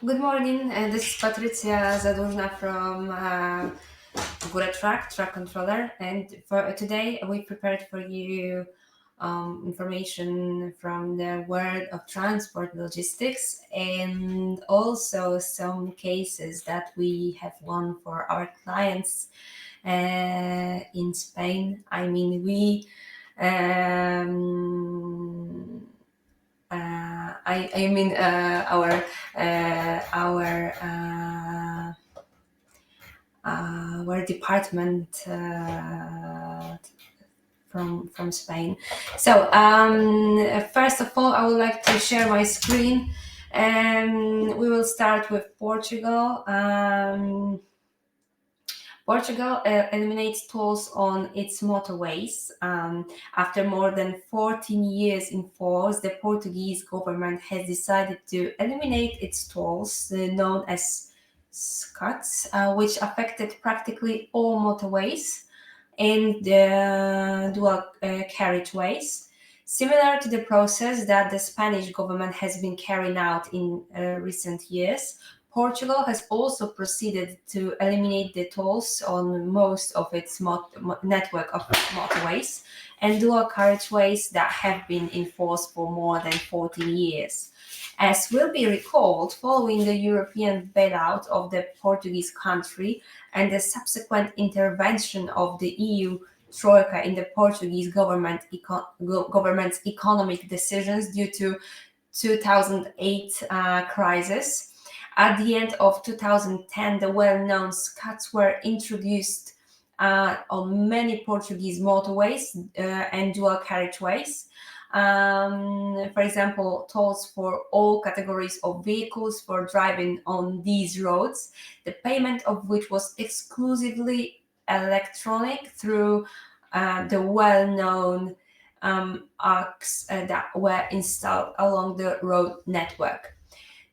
Good morning, this is Patricia Zadurna from Guretruck, truck controller, and for today we prepared for you information from the world of transport logistics and also some cases that we have won for our clients in Spain. Um, I mean our department from Spain. So first of all, I would like to share my screen, and we will start with Portugal. Portugal eliminates tolls on its motorways. After more than 14 years in force, the Portuguese government has decided to eliminate its tolls, known as SCUTs, which affected practically all motorways and dual carriageways. Similar to the process that the Spanish government has been carrying out in recent years, Portugal has also proceeded to eliminate the tolls on most of its network of motorways and dual carriageways that have been in force for more than 14 years. As will be recalled, following the European bailout of the Portuguese country and the subsequent intervention of the EU troika in the Portuguese government's economic decisions due to 2008 crisis. At the end of 2010, the well-known cuts were introduced on many Portuguese motorways and dual carriageways. For example, tolls for all categories of vehicles for driving on these roads, the payment of which was exclusively electronic through the well-known arcs that were installed along the road network.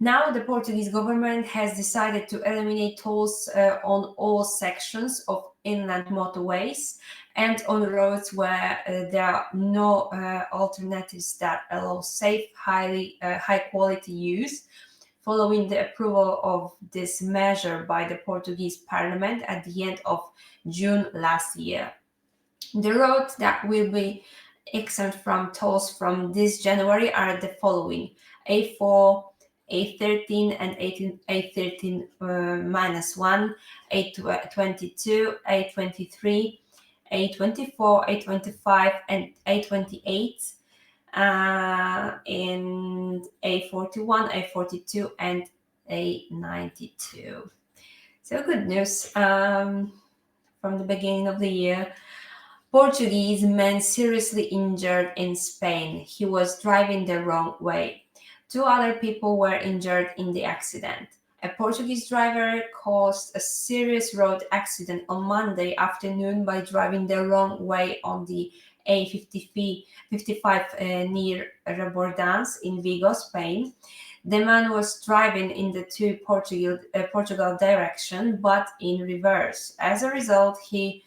Now, the Portuguese government has decided to eliminate tolls on all sections of inland motorways and on roads where there are no alternatives that allow safe, high quality use. Following the approval of this measure by the Portuguese parliament at the end of June last year. The roads that will be exempt from tolls from this January are the following: A4, A13 and A13 minus 1, A22, A23, A24, A25, and A28, and A41, A42, and A92. So good news from the beginning of the year. Portuguese man seriously injured in Spain. He was driving the wrong way. Two other people were injured in the accident. A Portuguese driver caused a serious road accident on Monday afternoon by driving the wrong way on the A55 near Rebordans in Vigo, Spain. The man was driving in the Portugal direction, but in reverse. As a result, he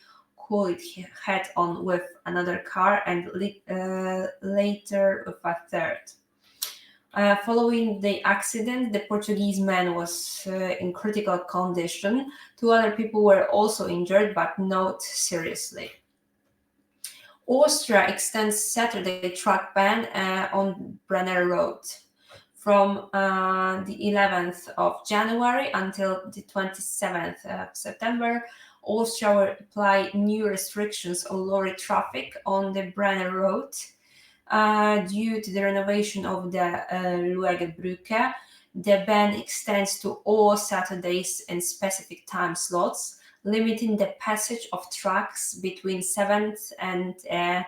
collided head on with another car and later with a third. Following the accident, the Portuguese man was in critical condition. Two other people were also injured, but not seriously. Austria extends Saturday truck ban on Brenner Road. From the 11th of January until the 27th of September, Austria will apply new restrictions on lorry traffic on the Brenner Road due to the renovation of the Luegebrücke. The ban extends to all Saturdays and specific time slots, limiting the passage of trucks between 7 and 7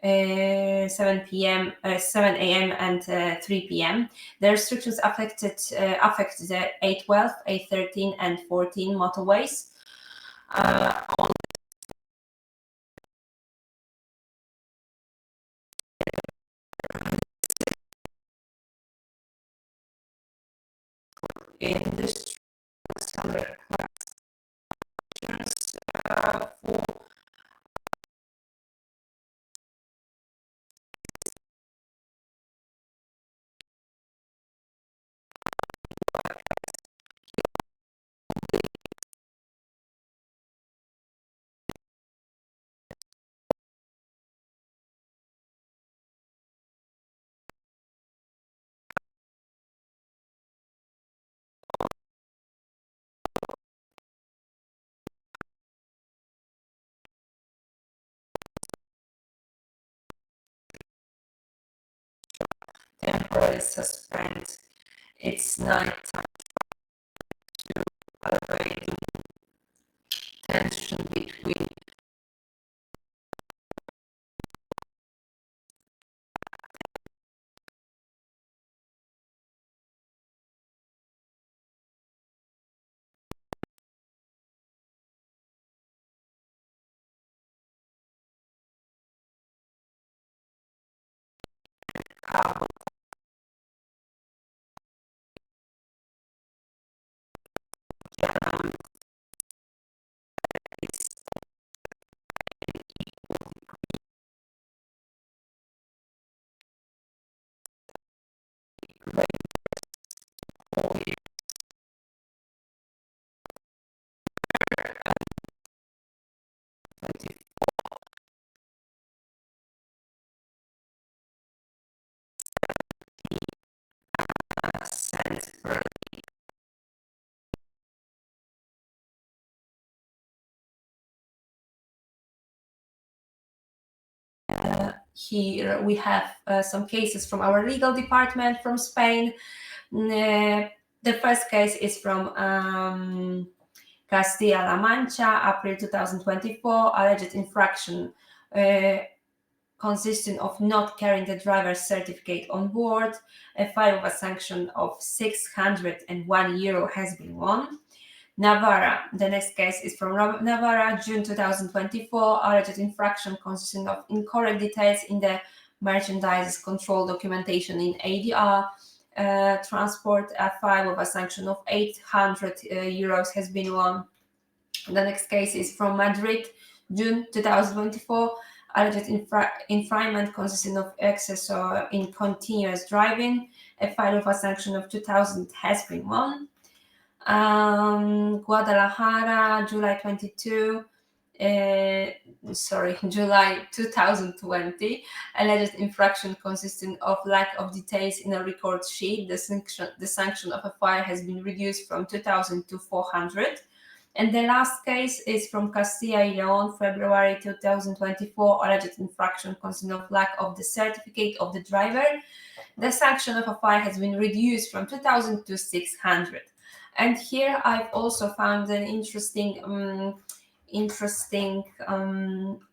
a.m. and 3 p.m. The restrictions affect the A12, A13, and 14 motorways. In this standard for temporarily suspend its nighttime to avoid tension between carbon dioxide cents per here we have some cases from our legal department from Spain. The first case is from Castilla-La Mancha, April 2024, alleged infraction consisting of not carrying the driver's certificate on board. A fine of a sanction of 601 euro has been won. Navarra, the next case is from Navarra, June 2024, alleged infraction consisting of incorrect details in the merchandise control documentation in ADR. Transport, a fine of a sanction of 800 euros has been won. The next case is from Madrid, June 2024, alleged infringement consisting of excess in continuous driving. A fine of a sanction of 2,000 has been won. Guadalajara, July 2020, alleged infraction consisting of lack of details in a record sheet. The sanction of a fine has been reduced from 2,000 to 400. And the last case is from Castilla y León, February 2024, alleged infraction consisting of lack of the certificate of the driver. The sanction of a fine has been reduced from 2,000 to 600. And here I've also found an interesting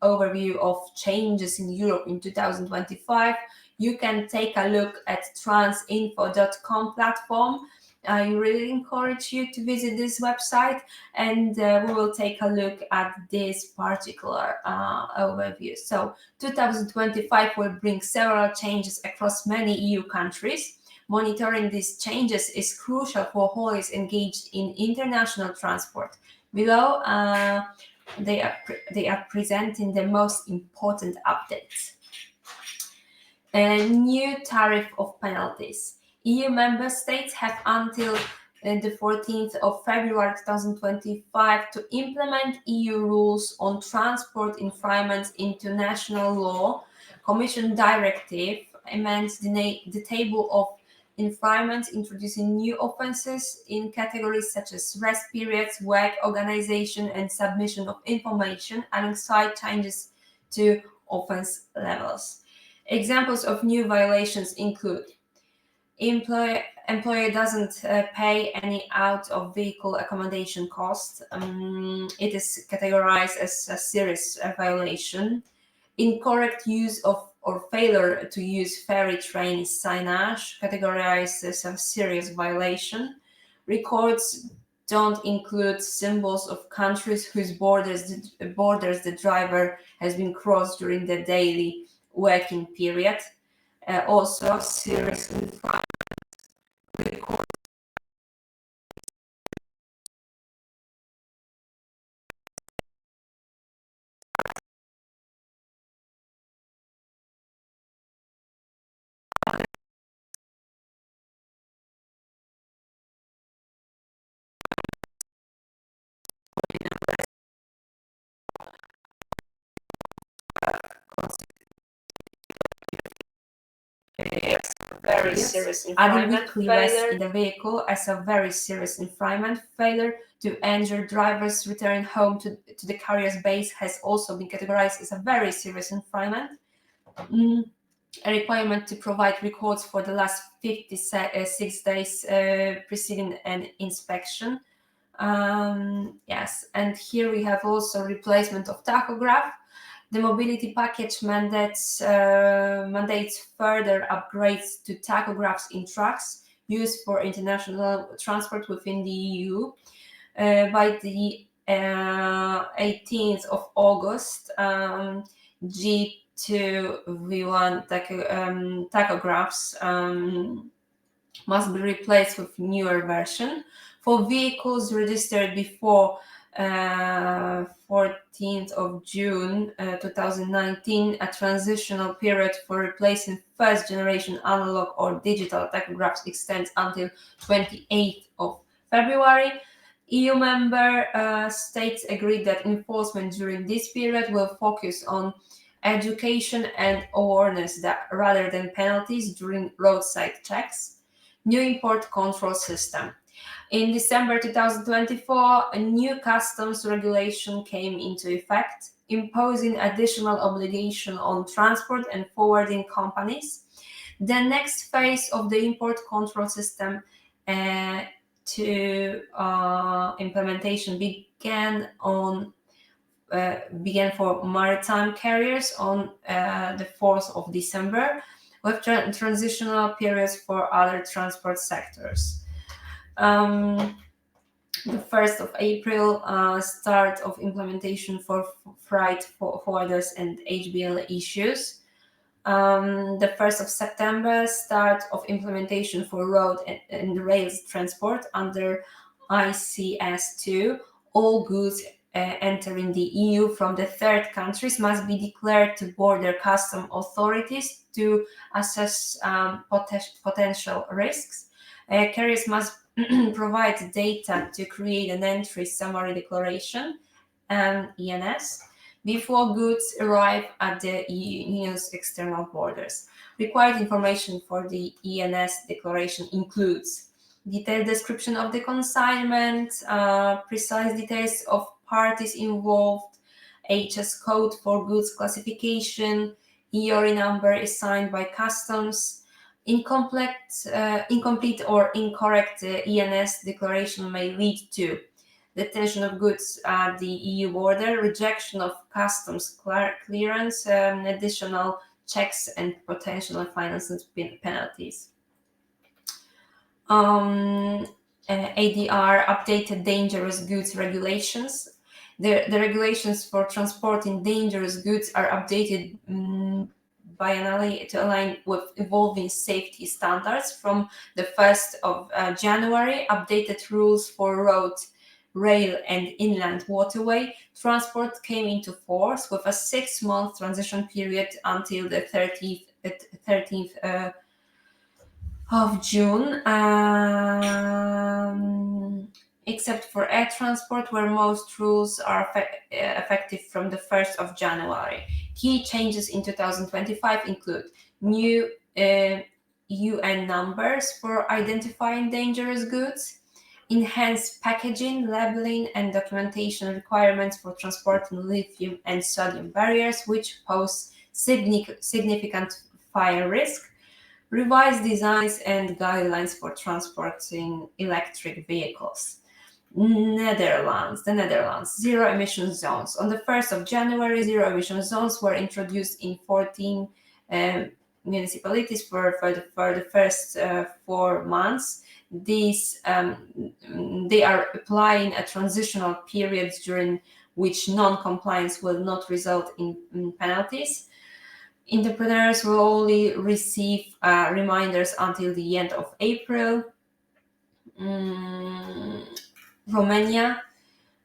overview of changes in Europe in 2025. You can take a look at transinfo.com platform. I really encourage you to visit this website, and we will take a look at this particular overview. So 2025 will bring several changes across many EU countries. Monitoring these changes is crucial for hauliers engaged in international transport. Below, they are presenting the most important updates. A new tariff of penalties. EU member states have until the 14th of February 2025 to implement EU rules on transport infringements into national law. Commission directive amends the table of infringements, introducing new offences in categories such as rest periods, work organization, and submission of information, alongside changes to offence levels. Examples of new violations include employer doesn't pay any out of vehicle accommodation cost. It is categorized as a serious violation. Incorrect use of or failure to use ferry train signage, categorized as a serious violation. Records don't include symbols of countries whose borders the driver has been crossed during the daily working period. Also, serious infraction record very serious infringement, failure in the vehicle as a very serious infringement. Failure to ensure drivers return home to the carrier's base has also been categorized as a very serious infringement. a requirement to provide records for the last 56 days preceding an inspection. Yes, and here we have also replacement of tachograph. The mobility package mandates further upgrades to tachographs in trucks used for international transport within the EU. By the 18th of August, G2V1 tachographs must be replaced with newer version. For vehicles registered before 14th of June 2019, a transitional period for replacing first generation analog or digital tachographs extends until 28th of February. EU member states agreed that enforcement during this period will focus on education and awareness rather than penalties during roadside checks. New import control system. In December 2024, a new customs regulation came into effect, imposing additional obligation on transport and forwarding companies. The next phase of the import control system implementation began for maritime carriers on the 4th of December, with transitional periods for other transport sectors. The 1st of April, start of implementation for freight forwarders and HBL issues. The 1st of September, start of implementation for road and rails transport under ICS2. All goods entering the EU from the third countries must be declared to border custom authorities to assess potential risks. Carriers must provide data to create an entry summary declaration, ENS, before goods arrive at the EU's external borders. Required information for the ENS declaration includes detailed description of the consignment, precise details of parties involved, HS code for goods classification, EORI number assigned by customs. Incomplete or incorrect ENS declaration may lead to detention of goods at the EU border, rejection of customs clearance, additional checks, and potential financial penalties. ADR updated dangerous goods regulations. The regulations for transporting dangerous goods are updated biannually to align with evolving safety standards. From the 1st of January, updated rules for road, rail, and inland waterway transport came into force with a 6-month transition period until the 13th of June, except for air transport, where most rules are effective from the 1st of January. Key changes in 2025 include new UN numbers for identifying dangerous goods, enhanced packaging, labeling, and documentation requirements for transporting lithium and sodium barriers, which pose significant fire risk, revised designs and guidelines for transporting electric vehicles. The Netherlands, zero emission zones. On the 1st of January, zero emission zones were introduced in 14 municipalities for the first 4 months. They are applying a transitional period during which non-compliance will not result in penalties. Entrepreneurs will only receive reminders until the end of April. Romania,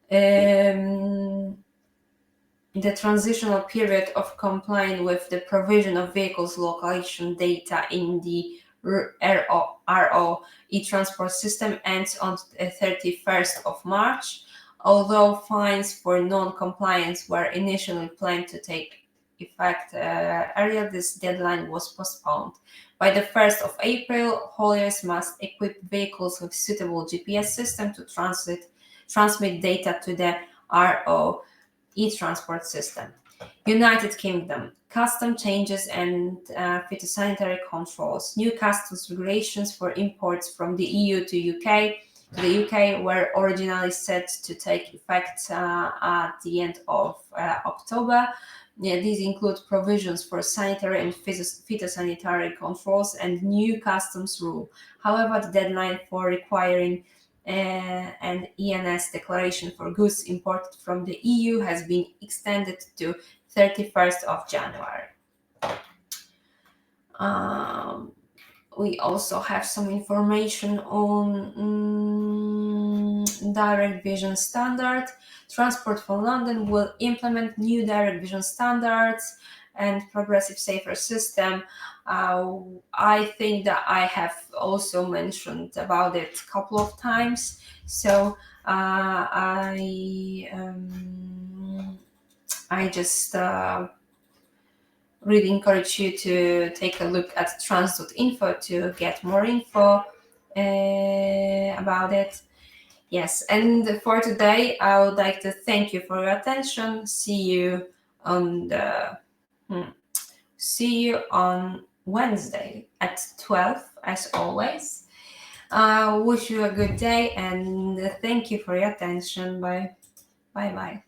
the transitional period of complying with the provision of vehicles location data in the RO e-transport system ends on the 31st of March, although fines for non-compliance were initially planned to take effect earlier. This deadline was postponed. By the 1st of April, hauliers must equip vehicles with suitable GPS system to transmit data to the RO e-transport system. United Kingdom, custom changes and phytosanitary controls. New customs regulations for imports from the EU to UK. The UK were originally set to take effect at the end of October. Yeah, these include provisions for sanitary and phytosanitary controls and new customs rule. However, the deadline for requiring an ENS declaration for goods imported from the EU has been extended to 31st of January. We also have some information on direct vision standard. Transport for London will implement new direct vision standards and progressive safer system. I think that I have also mentioned about it a couple of times. So I just really encourage you to take a look at trans.info to get more info about it. Yes, and for today, I would like to thank you for your attention. See you on Wednesday at 12, as always. Wish you a good day and thank you for your attention. Bye bye.